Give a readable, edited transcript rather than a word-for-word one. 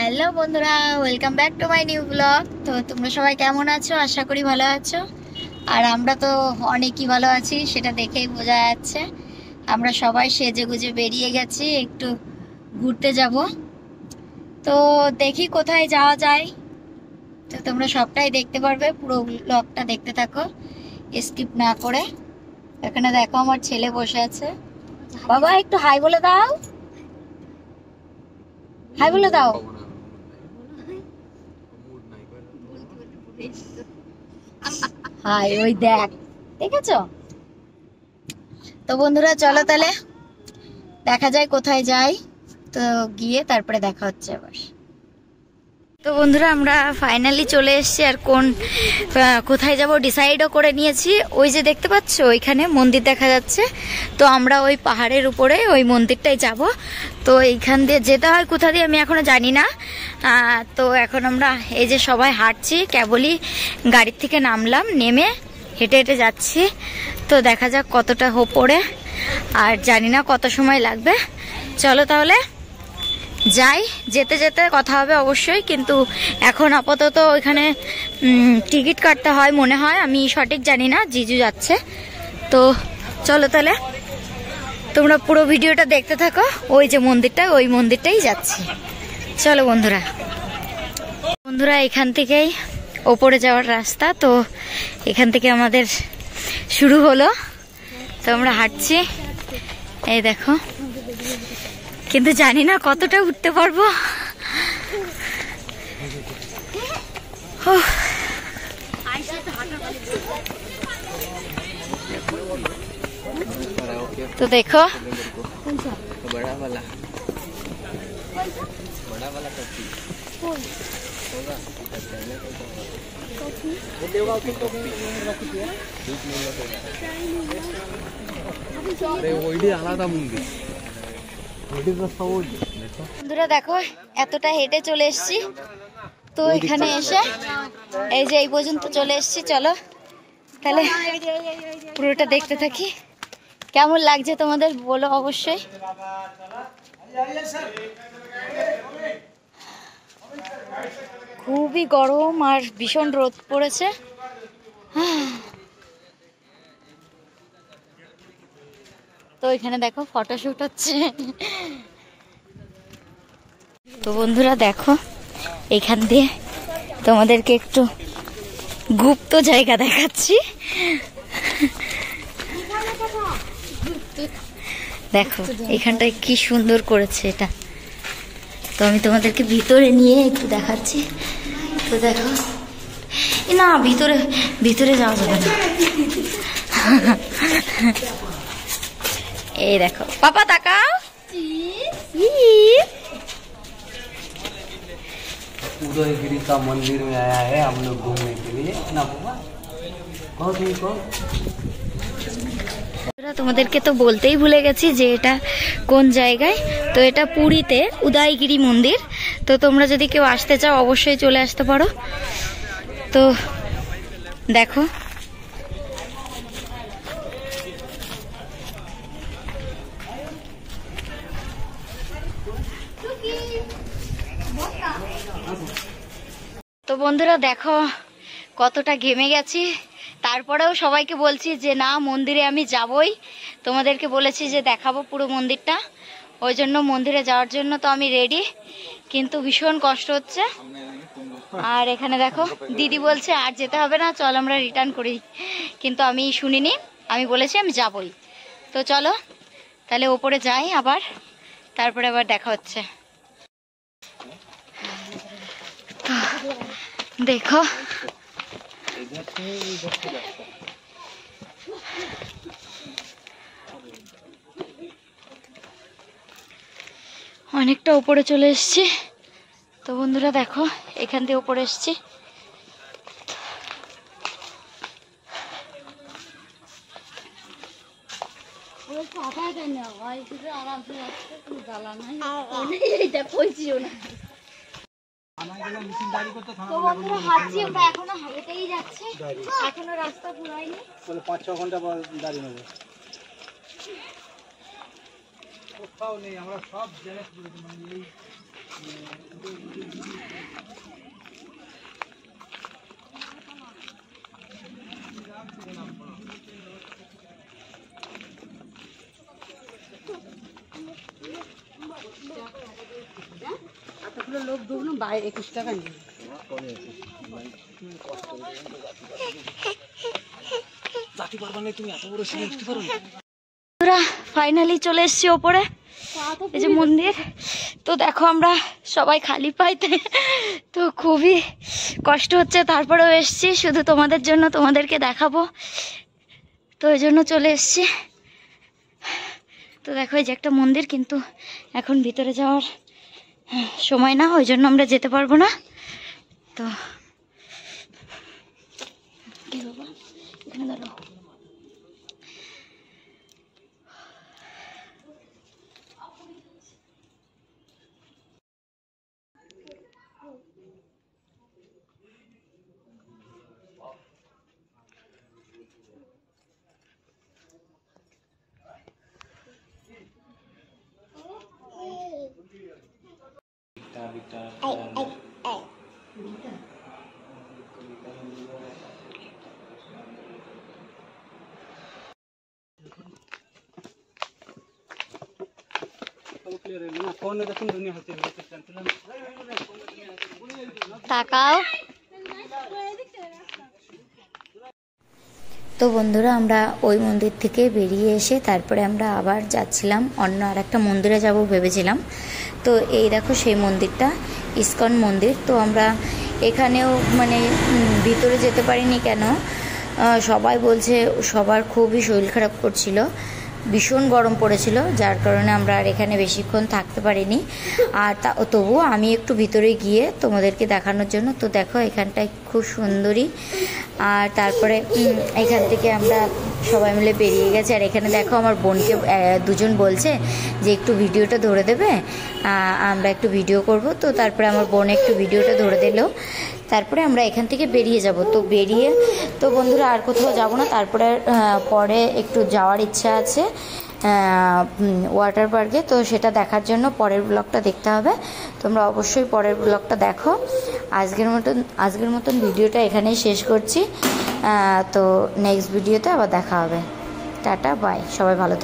Hello বন্ধুরা, welcome back to my new blog. তো তোমরা সবাই কেমন আছো? আশা করি ভালো আছো। আর আমরা তো অনেকই ভালো আছি, সেটা দেখেই বোঝা যাচ্ছে। আমরা সবাই সেজে গুজে বেরিয়ে গেছি, একটু ঘুরতে যাব। তো দেখি কোথায় যাওয়া যায়। তো তোমরা সবটাই দেখতে পারবে, পুরো ব্লগটা দেখতে থাকো স্কিপ না করে। এখানে দেখো আমার ছেলে বসে আছে। বাবা একটু হাই বলে দাও, হাই বলে দাও। হাই, ওই দেখ, দেখেছো? তো বন্ধুরা চলো তাহলে দেখা যায় কোথায় যাই। তো গিয়ে তারপরে দেখা হচ্ছে আবার। তো বন্ধুরা আমরা ফাইনালি চলে এসেছি, আর কোথায় যাব ডিসাইডও করে নিয়েছি। ওই যে দেখতে পাচ্ছ ওইখানে মন্দির দেখা যাচ্ছে, তো আমরা ওই পাহাড়ের উপরে ওই মন্দিরটাই যাব। তো এইখান দিয়ে যেতে হয় কোথা দিয়ে আমি এখনো জানি না। তো এখন আমরা এই যে সবাই হাঁটছি, কেবলই গাড়ির থেকে নামলাম, নেমে হেঁটে হেঁটে যাচ্ছি। তো দেখা যাক কতটা ওপরে, আর জানি না কত সময় লাগবে। চলো তাহলে যাই, যেতে যেতে কথা হবে অবশ্যই, কিন্তু এখন আপাতত ওইখানে টিকিট কাটতে হয় মনে হয়, আমি সঠিক জানি না। জিজু যাচ্ছে, তো চলো তাহলে তোমরা পুরো ভিডিওটা দেখতে থাকো। ওই যে মন্দিরটা, ওই মন্দিরটাই যাচ্ছি। চলো বন্ধুরা, এখান থেকেই ওপরে যাওয়ার রাস্তা। তো এখান থেকে আমাদের শুরু হলো, তো আমরা হাঁটছি, এই দেখো। কিন্তু জানি না কতটা উঠতে পারবো। তো দেখো আলাদা মন্দির। বন্ধুরা দেখো, এতটা হেঁটে চলে এসেছি। তো এখানে এসে এই যে এই পর্যন্ত চলে এসেছি। চলো তাহলে পুরোটা দেখতে থাকি। কেমন লাগছে তোমাদের বলো অবশ্যই। খুবই গরম আর ভীষণ রোদ পড়েছে। তো এখানে দেখো ফটোশুট হচ্ছে। তো বন্ধুরা দেখো, এখান দিয়ে তোমাদেরকে একটু গুপ্ত জায়গা দেখাচ্ছি। দেখো এখানটায় কি সুন্দর করেছে এটা। তো আমি তোমাদেরকে ভিতরে নিয়ে একটু দেখাচ্ছি। তো দেখো না, ভিতরে যাওয়া যাবে না। এই দেখো, পাপা তাকাও। उदयगिरी का मंदिर में आया है हम लोग घूमने के लिए ना पापा। তোমাদেরকে তো বলতেই ভুলে গেছি যে এটা কোন জায়গায়। তো এটা পুরীতে উদয়গিরি মন্দির। তো তোমরা যদি কেউ আসতে চাও অবশ্যই চলে আসতে পারো। তো দেখো তো বন্ধুরা দেখো কতটা ঘেমে গেছি। তারপরেও সবাইকে বলছি যে না, মন্দিরে আমি যাবই। তোমাদেরকে বলেছি যে দেখাবো পুরো মন্দিরটা, ওই জন্য মন্দিরে যাওয়ার জন্য তো আমি রেডি, কিন্তু ভীষণ কষ্ট হচ্ছে। আর এখানে দেখো দিদি বলছে আর যেতে হবে না, চল আমরা রিটার্ন করি, কিন্তু আমি শুনিনি, আমি বলেছি আমি যাবই। তো চলো তাহলে ওপরে যাই আবার, তারপরে আবার দেখা হচ্ছে। দেখো অনেকটা উপরে চলে এসেছি। তো বন্ধুরা দেখো এখান থেকে উপরে এসেছি। এখনো হেঁটেই যাচ্ছি, এখনো রাস্তা পুরাইনি। 5-6 ঘন্টা দাঁড়িয়ে নেবো। কোথাও নেই, আমরা সব জায়গায় অনেকগুলো লোক ঢুকলো, 21 টাকা নিয়ে। ফাইনালি চলে এসেছি ওপরে, এই যে মন্দির। তো দেখো আমরা সবাই খালি পাইতে, তো খুবই কষ্ট হচ্ছে, তারপরেও এসছি শুধু তোমাদের জন্য, তোমাদেরকে দেখাবো, তো ওই জন্য চলে এসছি। তো দেখো এই যে একটা মন্দির, কিন্তু এখন ভিতরে যাওয়ার সময় না, ওই জন্য আমরা যেতে পারবো না। তো কি বাবা, এখানে দাঁড়াও। তাকাও। তো বন্ধুরা আমরা ওই মন্দির থেকে বেরিয়ে এসে তারপরে আমরা আবার যাচ্ছিলাম অন্য আর একটা মন্দিরে যাব ভেবেছিলাম। তো এই দেখো সেই মন্দিরটা, ইসকন মন্দির। তো আমরা এখানেও মানে ভিতরে যেতে পারিনি, কেন সবাই বলছে সবার খুবই শরীর খারাপ করছিল, ভীষণ গরম পড়েছিল, যার কারণে আমরা আর এখানে বেশিক্ষণ থাকতে পারিনি। আর তবুও আমি একটু ভিতরে গিয়ে তোমাদেরকে দেখানোর জন্য, তো দেখো এখানটায় খুব সুন্দরী। আর তারপরে এখান থেকে আমরা সবাই মিলে বেরিয়ে গেছে। আর এখানে দেখো আমার বোনকে দুজন বলছে যে একটু ভিডিওটা ধরে দেবে, আমরা একটু ভিডিও করব। তো তারপরে আমার বোন একটু ভিডিওটা ধরে দিল, তারপরে আমরা এখান থেকে বেরিয়ে যাব। তো বেরিয়ে তো বন্ধুরা আর কোথাও যাব না, তারপরে পরে একটু যাওয়ার ইচ্ছা আছে ওয়াটার পার্কে, তো সেটা দেখার জন্য পরের ব্লগটা দেখতে হবে। তোমরা অবশ্যই পরের ব্লগটা দেখো। আজকের মতন ভিডিওটা এখানেই শেষ করছি। তো নেক্সট ভিডিওতে আবার দেখা হবে। টাটা, বাই, সবাই ভালো থেকো।